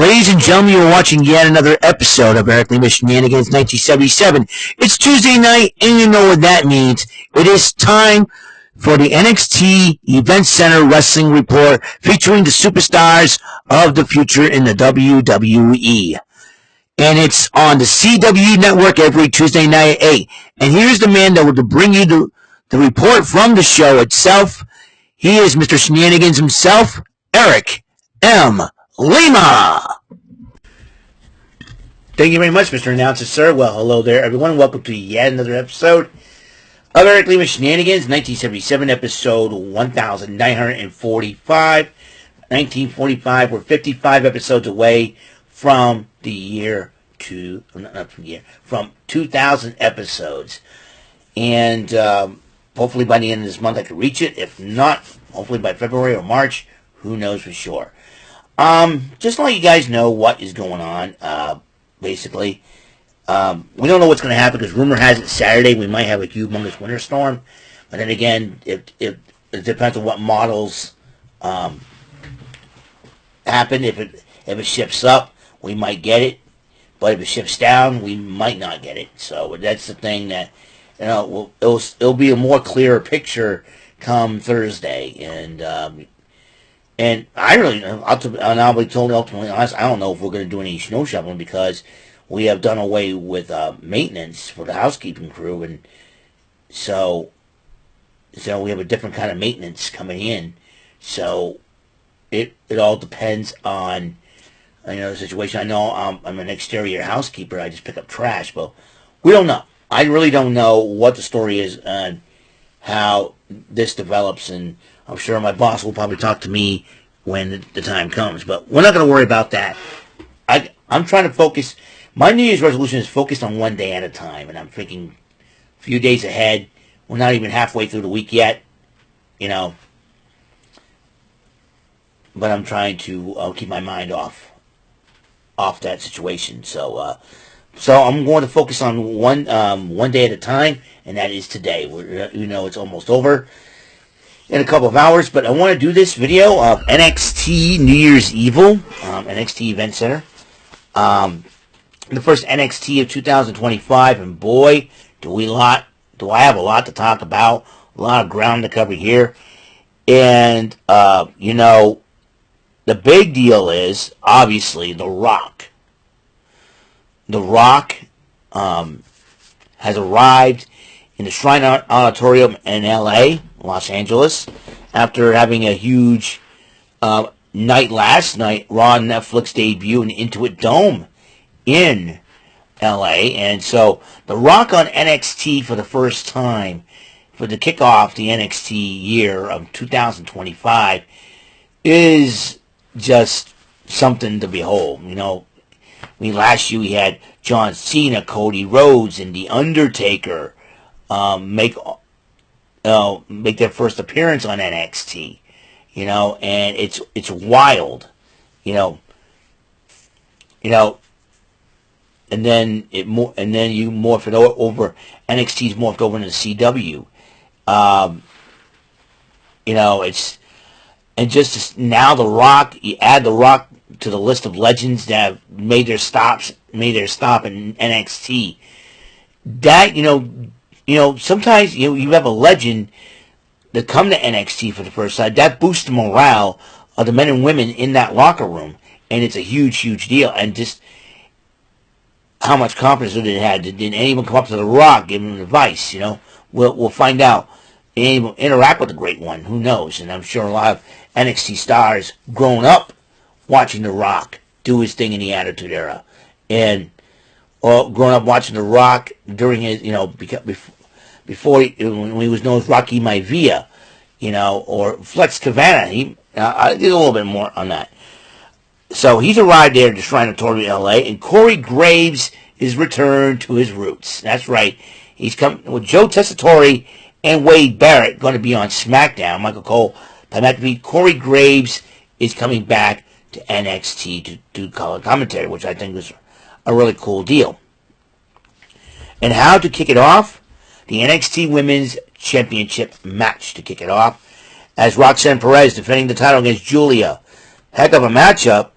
Ladies and gentlemen, you're watching yet another episode of Lima Shenanigans 1977. It's Tuesday night, and you know what that means. It is time for the NXT Event Center Wrestling Report featuring the superstars of the future in the WWE. And it's on the CW network every Tuesday night at 8. And here's the man that will bring you the report from the show itself. He is Mr. Shenanigans himself, Eric M. Lima. Thank you very much, Mr. Announcer, sir. Well, hello there, everyone. Welcome to yet another episode of Eric Lima Shenanigans, 1977, episode 1945. 1945, we're 55 episodes away from the year from 2,000 episodes. And hopefully by the end of this month I can reach it. If not, hopefully by February or March. Who knows for sure. Just to let you guys know what is going on, basically. We don't know what's going to happen because rumor has it Saturday we might have a humongous winter storm. But then again, it depends on what models happen. If it ships up, we might get it. But if it ships down, we might not get it. So that's the thing that, you know, it'll be a more clearer picture come Thursday. And I really, I'll be totally ultimately honest, I don't know if we're going to do any snow shoveling because we have done away with maintenance for the housekeeping crew, and so we have a different kind of maintenance coming in. So it all depends on, you know, the situation. I know I'm an exterior housekeeper. I just pick up trash, but we don't know. I really don't know what the story is and how this develops, and I'm sure my boss will probably talk to me when the time comes, but we're not going to worry about that. I'm trying to focus. My New Year's resolution is focused on one day at a time, and I'm thinking a few days ahead. We're not even halfway through the week yet, you know, but I'm trying to keep my mind off that situation. So I'm going to focus on one day at a time, and that is today. You know, it's almost over in a couple of hours, but I want to do this video of NXT New Year's Evil, NXT Event Center, the first NXT of 2025, and boy, do I have a lot to talk about, a lot of ground to cover here, and, you know, the big deal is, obviously, The Rock. The Rock has arrived in the Shrine Auditorium in L.A., Los Angeles, after having a huge night last night, Raw Netflix debut in Intuit Dome in L.A. And so The Rock on NXT for the first time, for the kickoff the NXT year of 2025, is just something to behold. You know, I mean, last year we had John Cena, Cody Rhodes, and The Undertaker make their first appearance on NXT, you know, and it's wild, you know, and then you morph it over. NXT's morphed over into CW, you know, and now The Rock, you add The Rock to the list of legends that have made their stop in NXT. That, you know, sometimes you have a legend that come to NXT for the first time. That boosts the morale of the men and women in that locker room, and it's a huge, huge deal. And just how much confidence did it have? Did anyone come up to The Rock, give him advice? You know, we'll find out. Did anyone interact with the Great One? Who knows? And I'm sure a lot of NXT stars grown up watching The Rock do his thing in the Attitude Era, and growing up watching The Rock during his, you know, before when he was known as Rocky Maivia, you know, or Flex Cavana. I did a little bit more on that. So he's arrived there to Shrine Auditorium, L.A., and Corey Graves is returned to his roots. That's right. He's come with Joe Tessitore and Wade Barrett going to be on SmackDown. Michael Cole, Corey Graves is coming back to NXT to do color commentary, which I think was a really cool deal. And how to kick it off? The NXT Women's Championship match to kick it off, as Roxanne Perez defending the title against Julia. Heck of a matchup.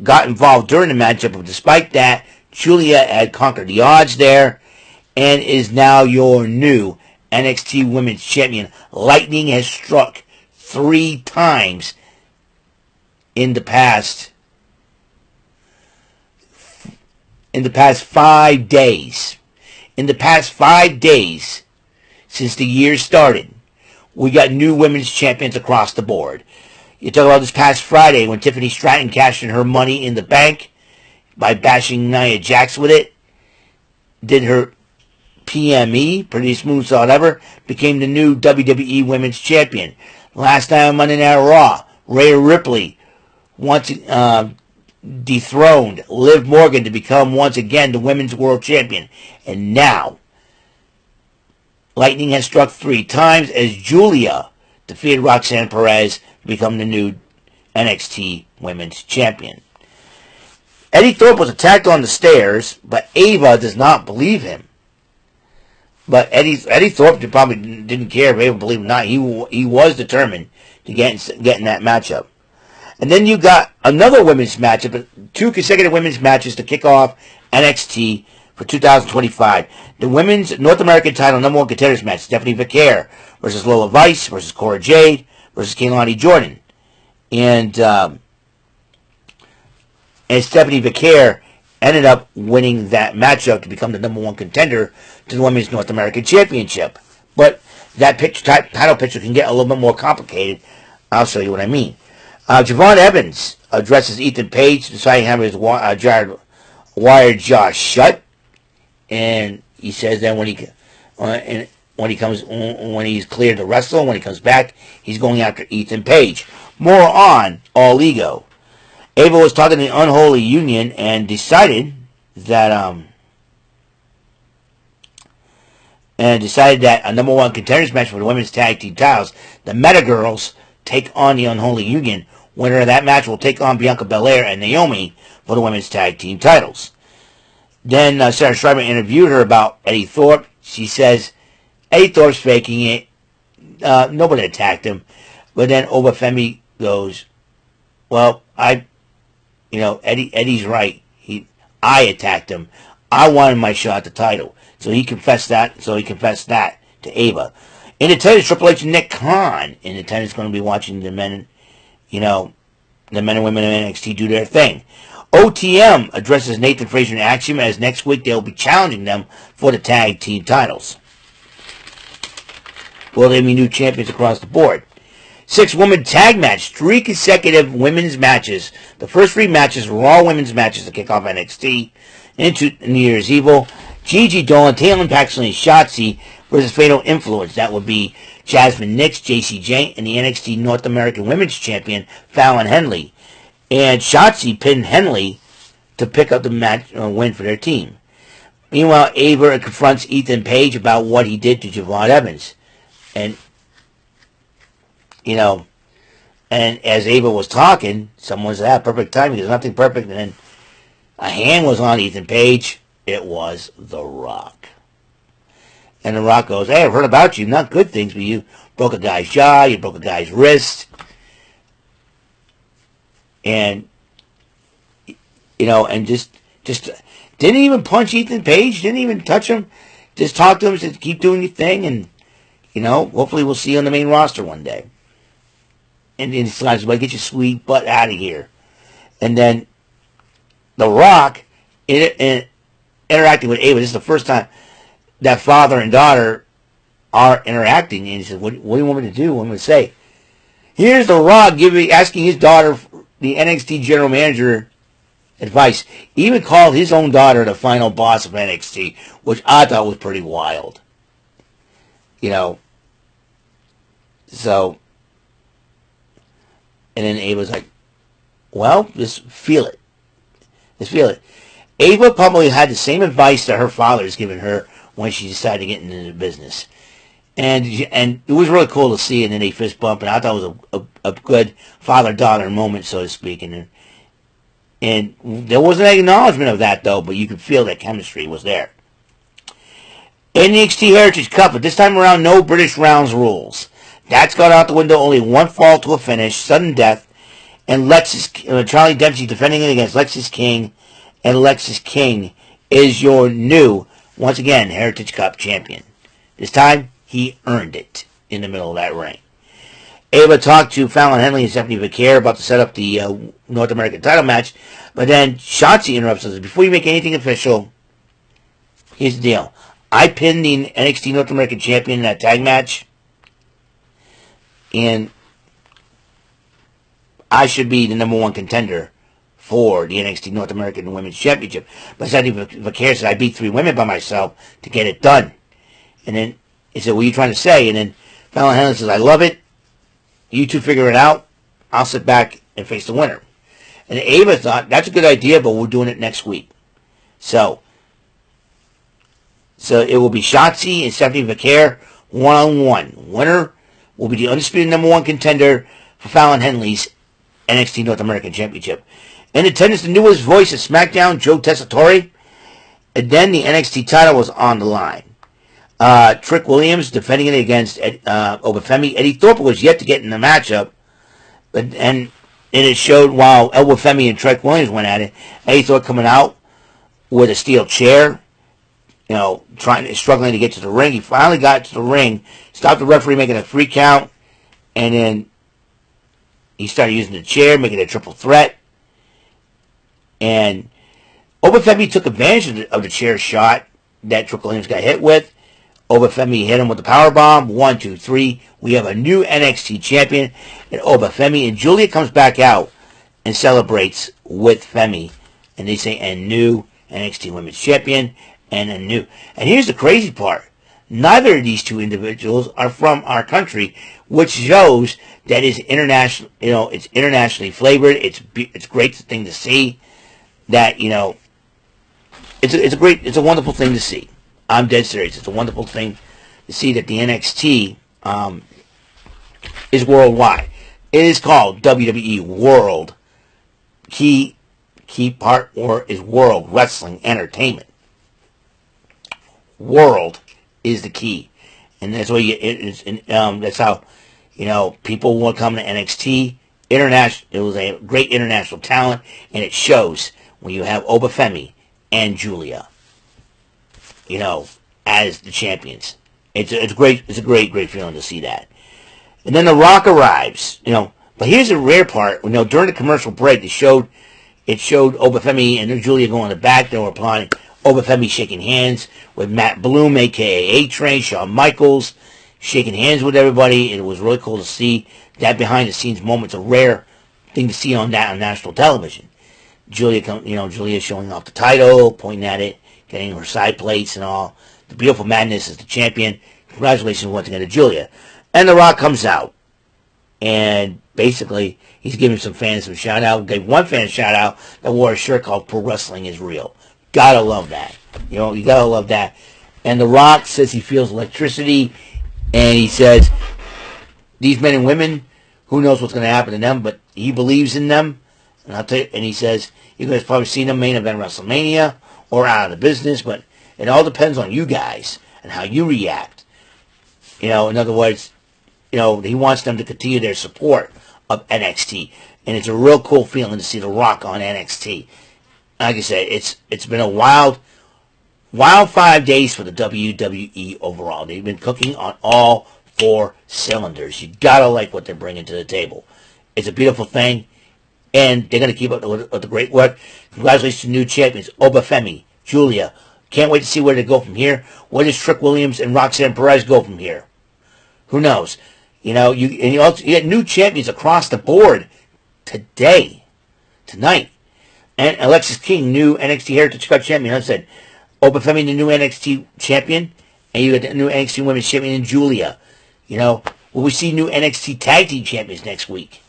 got involved during the matchup, but despite that, Julia had conquered the odds there and is now your new NXT Women's Champion. Lightning has struck 3 times in the past 5 days. In the past 5 days since the year started, we got new women's champions across the board. You talk about this past Friday when Tiffany Stratton cashed in her money in the bank by bashing Nia Jax with it. Did her PME, pretty smooth saw ever, became the new WWE Women's Champion. Last night on Monday Night Raw, Rhea Ripley once dethroned Liv Morgan to become once again the Women's World Champion. And now, lightning has struck 3 times as Julia defeated Roxanne Perez to become the new NXT Women's Champion. Eddie Thorpe was attacked on the stairs, but Ava does not believe him. But Eddie Thorpe probably didn't care if Ava believed him or not. He was determined to get in that matchup. And then you got another women's matchup, 2 consecutive women's matches to kick off NXT for 2025. The women's North American title number 1 contenders match, Stephanie Vaquer versus Lola Vice versus Cora Jade versus Keilani Jordan. And Stephanie Vaquer ended up winning that matchup to become the number 1 contender to the Women's North American Championship. But that title picture can get a little bit more complicated. I'll show you what I mean. Javon Evans addresses Ethan Page, deciding to have his wired jaw shut, and he says that when he's cleared to wrestle, when he comes back, he's going after Ethan Page. More on All Ego. Ava was talking to the Unholy Union and decided that a number 1 contenders match for the women's tag team titles, the Meta Girls take on the Unholy Union. Winner of that match will take on Bianca Belair and Naomi for the women's tag team titles. Then Sarah Schreiber interviewed her about Eddie Thorpe. She says Eddie Thorpe's faking it. Nobody attacked him. But then Obafemi goes, well, Eddie's right. I attacked him. I wanted my shot at the title. So he confessed that to Ava. In attendance, Triple H and Nick Khan in attendance going to be watching the men, the men and women of NXT do their thing. OTM addresses Nathan Frazier and Axiom as next week they'll be challenging them for the tag team titles. Will they be new champions across the board? 6-woman tag match, 3 consecutive women's matches. The first 3 matches were all women's matches to kick off NXT into New Year's Evil. Gigi Dolan, Taylor Paxton, and Shotzi versus Fatal Influence. That would be Jasmine Nix, JC Jane, and the NXT North American Women's Champion, Fallon Henley. And Shotzi pinned Henley to pick up the match win for their team. Meanwhile, Ava confronts Ethan Page about what he did to Javon Evans. And, and as Ava was talking, someone said, perfect timing, there's nothing perfect. And then a hand was on Ethan Page. It was The Rock. And The Rock goes, hey, I've heard about you. Not good things, but you broke a guy's jaw, you broke a guy's wrist. And, and just didn't even punch Ethan Page, didn't even touch him. Just talked to him, said, keep doing your thing, and, hopefully we'll see you on the main roster one day. And then he slides, get your sweet butt out of here. And then The Rock, interacting with Ava, this is the first time that father and daughter are interacting, and he said, what do you want me to do? What do you want me to say? Here's The Rock asking his daughter, the NXT general manager, advice. He even called his own daughter the final boss of NXT, which I thought was pretty wild. So, and then Ava's like, well, just feel it. Just feel it. Ava probably had the same advice that her father has given her when she decided to get into the business. And it was really cool to see, and then they fist bump, and I thought it was a good father-daughter moment, so to speak. And there wasn't an acknowledgement of that, though, but you could feel that chemistry was there. NXT Heritage Cup, but this time around, no British rounds rules. That's gone out the window, only 1 fall to a finish, sudden death, and Charlie Dempsey defending it against Lexis King, and Lexis King is your new, once again, Heritage Cup champion. This time, he earned it in the middle of that ring. Ava talked to Fallon Henley and Stephanie Vaquer about to set up the North American title match, but then Shotzi interrupts us. Before you make anything official, here's the deal. I pinned the NXT North American champion in that tag match, and I should be the number one contender for the NXT North American Women's Championship. But Stephanie Vaquer said I beat 3 women by myself to get it done. And then he said, what are you trying to say? And then Fallon Henley says, I love it. You two figure it out. I'll sit back and face the winner. And Ava thought, that's a good idea, but we're doing it next week. So it will be Shotzi and Stephanie Vaquer one-on-one. Winner will be the undisputed number one contender for Fallon Henley's NXT North American Championship. In attendance, the newest voice of SmackDown, Joe Tessitore. And then the NXT title was on the line. Trick Williams defending it against Obafemi. Eddie Thorpe was yet to get in the matchup, and it showed while Obafemi and Trick Williams went at it. Eddie Thorpe coming out with a steel chair, struggling to get to the ring. He finally got to the ring, stopped the referee making a 3 count, and then he started using the chair, making a triple threat. And Obafemi took advantage of the chair shot that Trick Williams got hit with. Obafemi hit him with the powerbomb. 1, 2, 3. We have a new NXT champion. And Obafemi and Julia comes back out and celebrates with Femi. And they say, and new NXT Women's Champion. And a new. And here's the crazy part. Neither of these two individuals are from our country, which shows that it's international. It's internationally flavored. It's a great thing to see. That it's a wonderful thing to see. I'm dead serious. It's a wonderful thing to see that the NXT is worldwide. It is called WWE World. Key part or is World Wrestling Entertainment. World is the key, and that's that's how people will come to NXT. International. It was a great international talent, and it shows when you have Obafemi and Julia, as the champions. It's great. It's a great feeling to see that. And then The Rock arrives, But here's the rare part. During the commercial break, it showed Obafemi and Julia going in the back. They were applauding. Obafemi shaking hands with Matt Bloom, a.k.a. A-Train, Shawn Michaels, shaking hands with everybody. It was really cool to see that behind-the-scenes moment. It's a rare thing to see on national television. Julia showing off the title, pointing at it, getting her side plates and all. The Beautiful Madness is the champion. Congratulations once again to Julia. And The Rock comes out. And basically, he's giving some fans some shout-out. Gave one fan a shout-out that wore a shirt called Pro Wrestling is Real. Gotta love that. You gotta love that. And The Rock says he feels electricity. And he says, these men and women, who knows what's going to happen to them, but he believes in them. And I'll tell you, and he says, you guys probably seen them main event WrestleMania or out of the business, but it all depends on you guys and how you react. In other words, he wants them to continue their support of NXT. And it's a real cool feeling to see The Rock on NXT. Like I said, it's been a wild 5 days for the WWE overall. They've been cooking on all 4 cylinders. You gotta like what they're bringing to the table. It's a beautiful thing, and they're gonna keep up with the great work. Congratulations to new champions, Obafemi, Julia. Can't wait to see where they go from here. Where does Trick Williams and Roxanne Perez go from here? Who knows? You get new champions across the board tonight. And Alexis King, new NXT Heritage Cup champion. Like I said, Obafemi, the new NXT champion, and you got the new NXT Women's champion in Julia. Will we see new NXT Tag Team champions next week?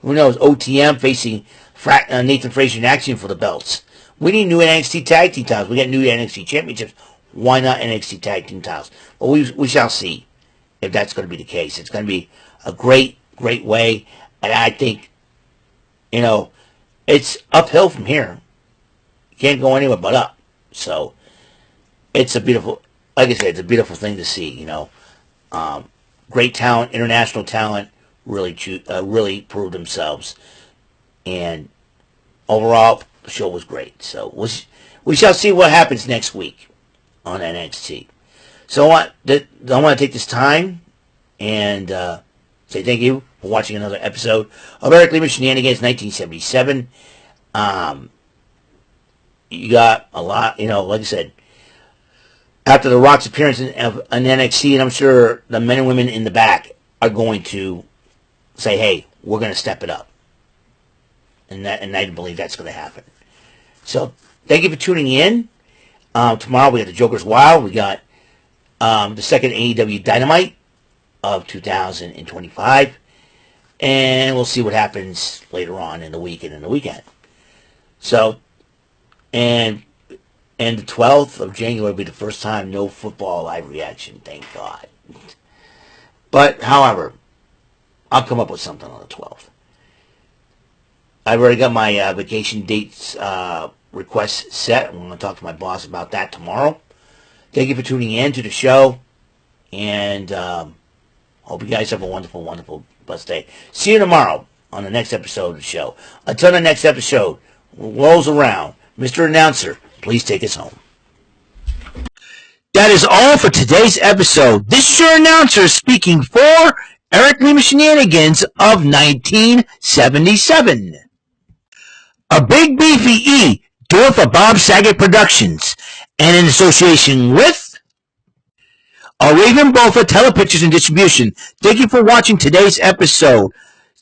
Who knows? OTM facing Nathan Frazier and Axiom for the belts. We need new NXT Tag Team titles. We got new NXT championships. Why not NXT Tag Team titles? But we shall see if that's going to be the case. It's going to be a great way, and I think, it's uphill from here. You can't go anywhere but up. So, it's a beautiful, like I said, it's a beautiful thing to see, Great talent, international talent, really prove themselves. And overall, the show was great. So we shall see what happens next week on NXT. So I want to take this time and say thank you for watching another episode of Eric Lima Shenanigans 1977. You got a lot, like I said, after The Rock's appearance in NXT, and I'm sure the men and women in the back are going to say, hey, we're going to step it up. And I believe that's going to happen. So, thank you for tuning in. Tomorrow we got the Joker's Wild. We got the second AEW Dynamite of 2025. And we'll see what happens later on in the week and in the weekend. So, and the 12th of January will be the first time no football live reaction. Thank God. But, however, I'll come up with something on the 12th. I've already got my vacation dates requests set. I'm going to talk to my boss about that tomorrow. Thank you for tuning in to the show. And hope you guys have a wonderful, wonderful, blessed day. See you tomorrow on the next episode of the show. Until the next episode rolls around, Mr. Announcer, please take us home. That is all for today's episode. This is your announcer speaking for Eric Lima Shenanigans of 1977. A Big Beefy E, doing for Bob Saget Productions, and in association with a Raven Bofa Telepictures and Distribution. Thank you for watching today's episode.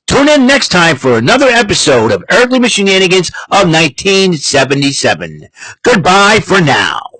Tune in next time for another episode of Eric Lima Shenanigans of 1977. Goodbye for now.